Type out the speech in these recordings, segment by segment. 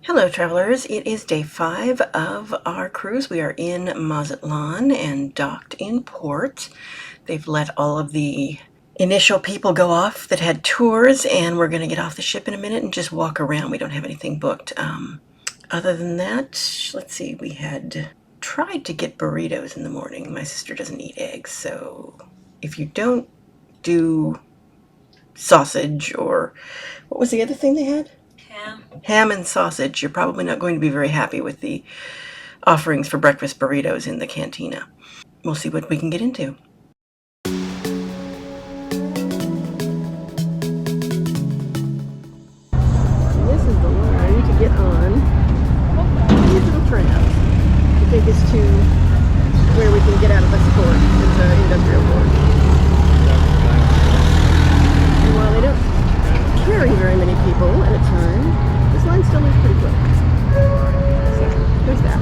Hello travelers, it is day 5 of our cruise. We are in Mazatlan and docked in port. They've let all of the initial people go off that had tours, and we're going to get off the ship in a minute and just walk around. We don't have anything booked. Other than that, let's see, we had tried to get burritos in the morning. My sister doesn't eat eggs, so if you don't do sausage or what was the other thing they had? Ham and sausage, you're probably not going to be very happy with the offerings for breakfast burritos in the cantina. We'll see what we can get into. This is the line to get on these little trams to take us to where we can get out of this port. It's an industrial port. And while they don't carry very many people at a time, this line still is pretty quick. So there's that.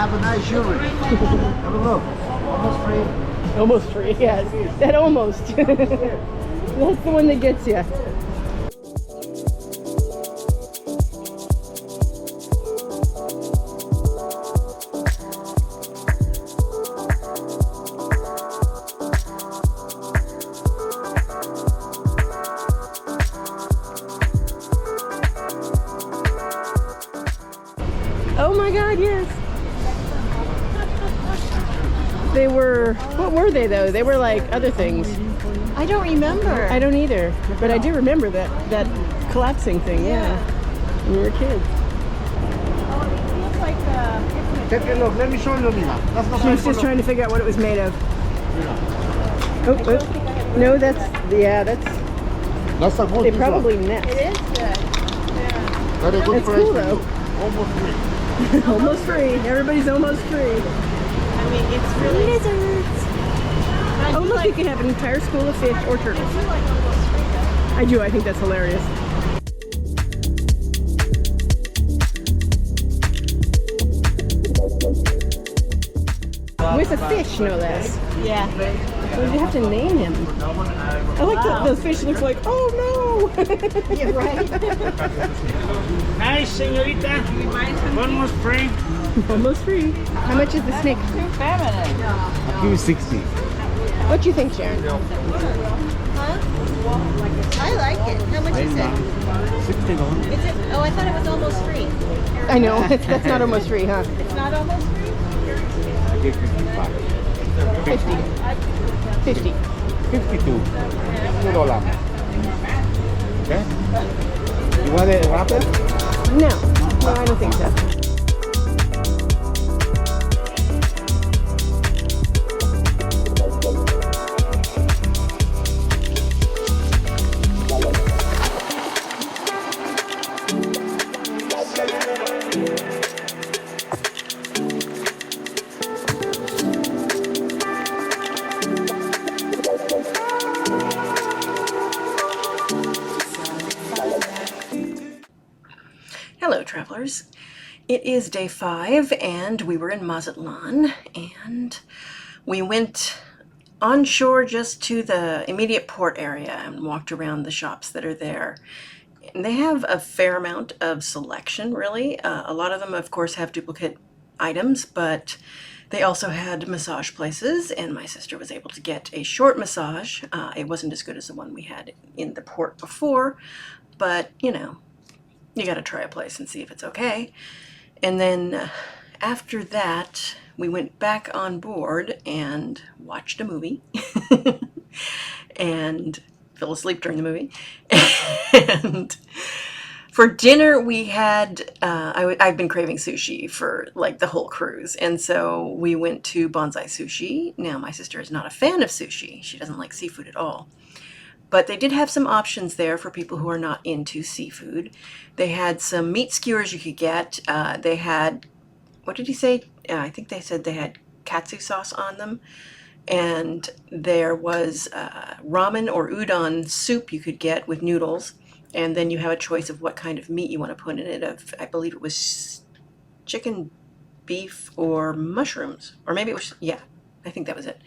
have a nice jewelry. Have a look. Almost free. Almost free, yes. That almost. That's the one that gets you. Oh my God, yes. They were, what were they though? They were like other things. I don't remember. I don't either, but I do remember that collapsing thing, yeah. When we were kids. Take a look. Let me show you, Nina. That's not She was just trying to figure out what it was made of. Oh, oh. No, that's, yeah, that's, a good they probably net. It is good. Yeah. Very good It's price cool for though. you. Almost free. Almost free. Everybody's almost free. I mean, it's really Lizards. Oh, look, you can have an entire school of fish or turtles. I do. I think that's hilarious. With a fish, no less. Yeah. So you have to name him. I like that those fish looks like, oh no! You're right. Nice, señorita. Almost free. Almost free. How much is the snake? Too feminine. Give me 60. What do you think, Sharon? Huh? I like it. How much is it? 60 dollars. Is it? Oh, I thought it was almost free. I know, that's not almost free, huh? It's not almost free? I give 55. 50. 50. 52. $2. Okay? You want it wrapped? No, no, I don't think so. Hello, travelers. It is day 5, and we were in Mazatlan, and we went onshore just to the immediate port area and walked around the shops that are there. And they have a fair amount of selection, really. A lot of them, of course, have duplicate items, but they also had massage places, and my sister was able to get a short massage. It wasn't as good as the one we had in the port before, but, you know, you got to try a place and see if it's okay. And then after that, we went back on board and watched a movie and fell asleep during the movie. And for dinner, we had, I've been craving sushi for like the whole cruise. And so we went to Bonsai Sushi. Now, my sister is not a fan of sushi. She doesn't like seafood at all. But they did have some options there for people who are not into seafood. They had some meat skewers you could get. They had, what did he say? I think they said they had katsu sauce on them. And there was ramen or udon soup you could get with noodles. And then you have a choice of what kind of meat you want to put in it. I believe it was chicken, beef, or mushrooms. Or maybe it was, yeah, I think that was it.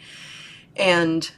And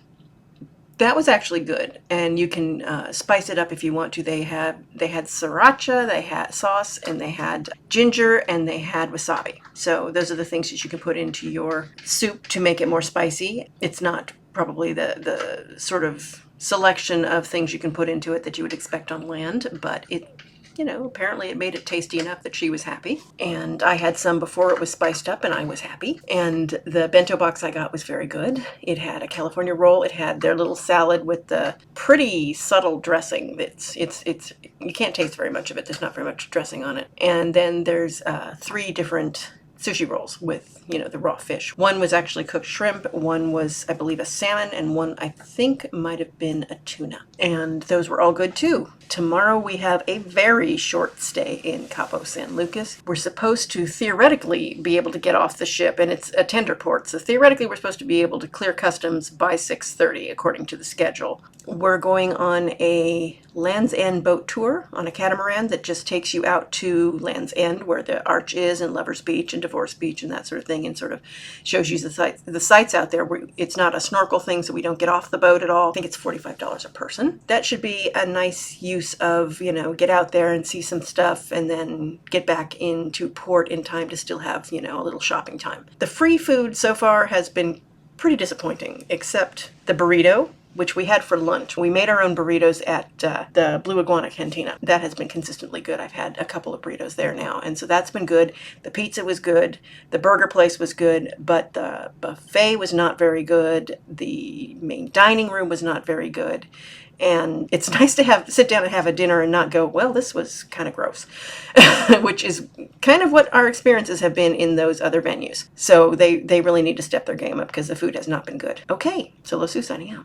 that was actually good, and you can spice it up if you want to. They had sriracha, they had sauce, and they had ginger, and they had wasabi. So those are the things that you can put into your soup to make it more spicy. It's not probably the sort of selection of things you can put into it that you would expect on land, but it, you know, apparently it made it tasty enough that she was happy. And I had some before it was spiced up, and I was happy. And the bento box I got was very good. It had a California roll. It had their little salad with the pretty subtle dressing. It's you can't taste very much of it. There's not very much dressing on it. And then there's 3 different sushi rolls with, you know, the raw fish. One was actually cooked shrimp, one was, I believe, a salmon, and one I think might have been a tuna. And those were all good too. Tomorrow we have a very short stay in Cabo San Lucas. We're supposed to theoretically be able to get off the ship, and it's a tender port, so theoretically we're supposed to be able to clear customs by 6:30 according to the schedule. We're going on a Land's End boat tour on a catamaran that just takes you out to Land's End where the arch is and Lover's Beach and Forest Beach and that sort of thing, and sort of shows you the sites out there. It's not a snorkel thing, so we don't get off the boat at all. I think it's $45 a person. That should be a nice use of, get out there and see some stuff and then get back into port in time to still have, a little shopping time. The free food so far has been pretty disappointing, except the burrito, which we had for lunch. We made our own burritos at the Blue Iguana Cantina. That has been consistently good. I've had a couple of burritos there now, and so that's been good. The pizza was good. The burger place was good, but the buffet was not very good. The main dining room was not very good. And it's nice to sit down and have a dinner and not go, well, this was kind of gross, which is kind of what our experiences have been in those other venues. So they really need to step their game up because the food has not been good. Okay, so Losu signing out.